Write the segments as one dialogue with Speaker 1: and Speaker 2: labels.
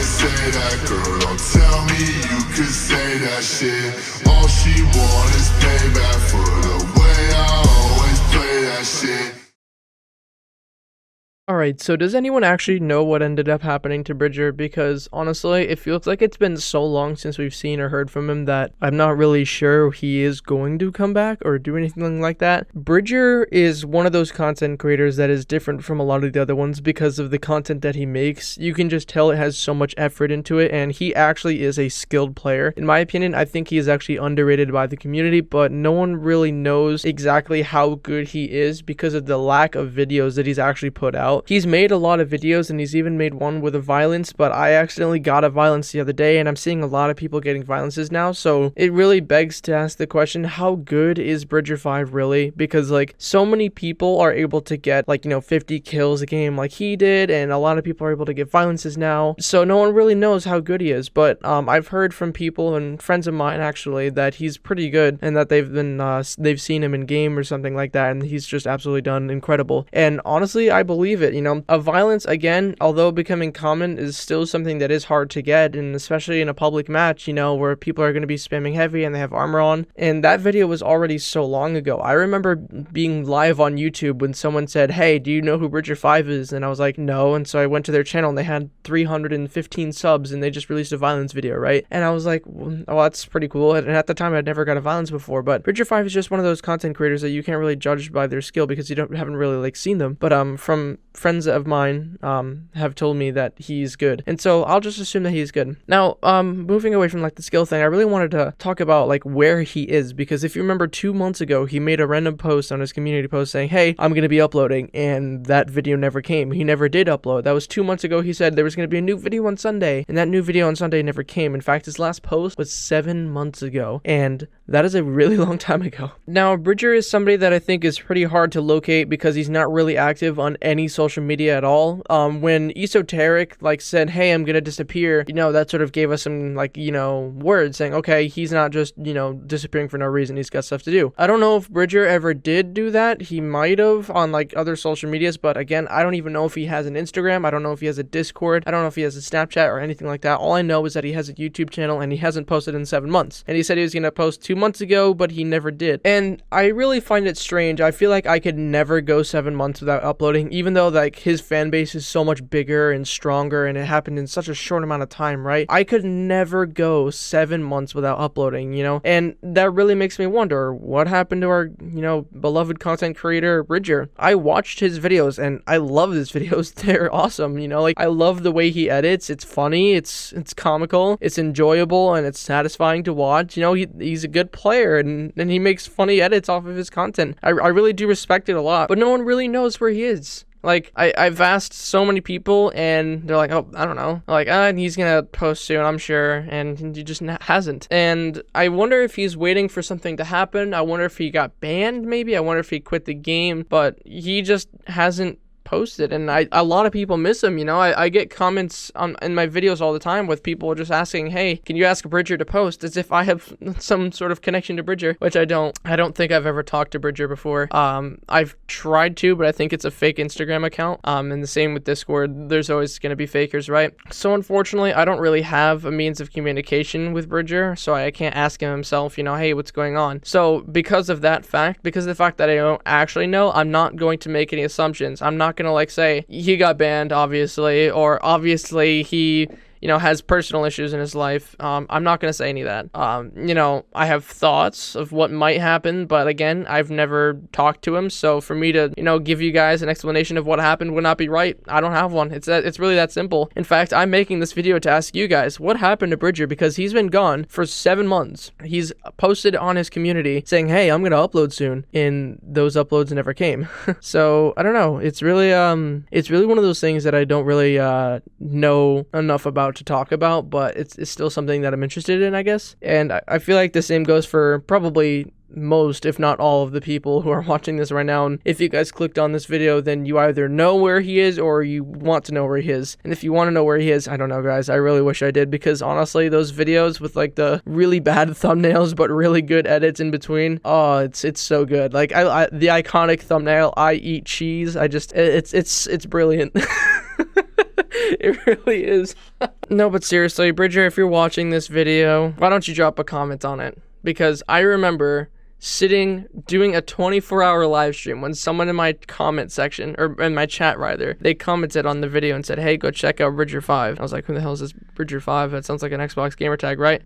Speaker 1: say that, girl, don't tell me you could say that shit. All she want is payback for the way I always play that shit.
Speaker 2: Alright, so does anyone actually know what ended up happening to Bridger? Because honestly, it feels like it's been so long since we've seen or heard from him that I'm not really sure he is going to come back or do anything like that. Bridger is one of those content creators that is different from a lot of the other ones because of the content that he makes. You can just tell it has so much effort into it, and he actually is a skilled player. In my opinion, I think he is actually underrated by the community, but no one really knows exactly how good he is because of the lack of videos that he's actually put out. He's made a lot of videos, and he's even made one with a violence, but I accidentally got a violence the other day, and I'm seeing a lot of people getting violences now, so it really begs to ask the question, how good is Bridger5 really? Because like, so many people are able to get like, 50 kills a game like he did, and a lot of people are able to get violences now, so no one really knows how good he is. But I've heard from people and friends of mine actually that he's pretty good, and that they've seen him in game or something like that, and he's just absolutely done incredible. And honestly, I believe it. A violence, again, although becoming common, is still something that is hard to get, and especially in a public match, where people are going to be spamming heavy and they have armor on. And that video was already so long ago. I remember being live on YouTube when someone said, hey, do you know who Bridger5 is? And I was like, no. And so I went to their channel, and they had 315 subs, and they just released a violence video, right? And I was like, well, that's pretty cool. And at the time, I'd never got a violence before, but Bridger5 is just one of those content creators that you can't really judge by their skill because you haven't really like seen them. But from friends of mine have told me that he's good, and so I'll just assume that he's good. Now, moving away from like the skill thing, I really wanted to talk about like where he is, because if you remember 2 months ago, he made a random post on his community post saying, hey, I'm gonna be uploading, and that video never came. He never did upload. That was 2 months ago. He said there was gonna be a new video on Sunday, and that new video on Sunday never came. In fact, his last post was 7 months ago, and that is a really long time ago. Now, Bridger is somebody that I think is pretty hard to locate because he's not really active on any social media at all. When Esoteric like said, hey, I'm gonna disappear, that sort of gave us some like, words saying, okay, he's not just, disappearing for no reason. He's got stuff to do. I don't know if Bridger ever did do that. He might have on like other social medias, but again, I don't even know if he has an Instagram. I don't know if he has a Discord. I don't know if he has a Snapchat or anything like that. All I know is that he has a YouTube channel, and he hasn't posted in 7 months. And he said he was gonna post 2 months ago, but he never did. And I really find it strange. I feel like I could never go 7 months without uploading, even though like his fan base is so much bigger and stronger, and it happened in such a short amount of time, right? I could never go 7 months without uploading, and that really makes me wonder what happened to our, beloved content creator Bridger. I watched his videos, and I love his videos. They're awesome, like I love the way he edits. It's funny, it's comical, it's enjoyable, and it's satisfying to watch. He's a good player, and he makes funny edits off of his content. I really do respect it a lot, but no one really knows where he is. Like, I've asked so many people, and they're like, oh, I don't know. Like, he's gonna post soon, I'm sure, and he just hasn't. And I wonder if he's waiting for something to happen. I wonder if he got banned, maybe. I wonder if he quit the game, but he just hasn't posted, and a lot of people miss him. I get comments in my videos all the time with people just asking, hey, can you ask Bridger to post, as if I have some sort of connection to Bridger, which I don't think I've ever talked to Bridger before. I've tried to, but I think it's a fake Instagram account, and the same with Discord. There's always going to be fakers, right? So unfortunately, I don't really have a means of communication with Bridger, so I can't ask him himself, hey, what's going on? So because of the fact that I don't actually know, I'm not going to make any assumptions. I'm not gonna like say he got banned, obviously, or obviously he has personal issues in his life. I'm not going to say any of that. I have thoughts of what might happen, but again, I've never talked to him, so for me to, give you guys an explanation of what happened would not be right. I don't have one. It's really that simple. In fact, I'm making this video to ask you guys, what happened to Bridger? Because he's been gone for 7 months. He's posted on his community saying, hey, I'm going to upload soon, and those uploads never came. So, I don't know. It's really one of those things that I don't really know enough about to talk about, but it's still something that I'm interested in, I guess. And I feel like the same goes for probably most, if not all, of the people who are watching this right now. And if you guys clicked on this video, then you either know where he is or you want to know where he is. And if you want to know where he is, I don't know, guys. I really wish I did, because honestly, those videos with like the really bad thumbnails but really good edits in between, oh, it's so good. Like the iconic thumbnail, I eat cheese. It's brilliant. It really is. No, but seriously, Bridger, if you're watching this video, why don't you drop a comment on it? Because I remember sitting doing a 24-hour live stream when someone in my comment section, or in my chat rather, they commented on the video and said, hey, go check out Bridger5. I was like, who the hell is this Bridger5? That sounds like an Xbox gamer tag, right?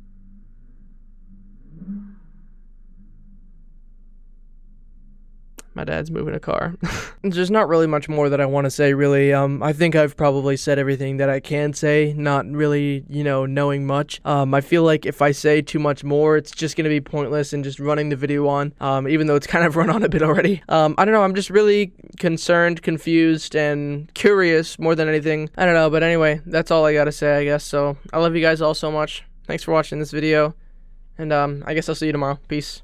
Speaker 2: My dad's moving a car. There's not really much more that I want to say, really. I think I've probably said everything that I can say, not really, you know, knowing much. I feel like if I say too much more, it's just going to be pointless and just running the video on, even though it's kind of run on a bit already. I don't know, I'm just really concerned, confused, and curious more than anything. I don't know, but anyway, that's all I gotta say, I guess. So, I love you guys all so much. Thanks for watching this video, and I guess I'll see you tomorrow. Peace.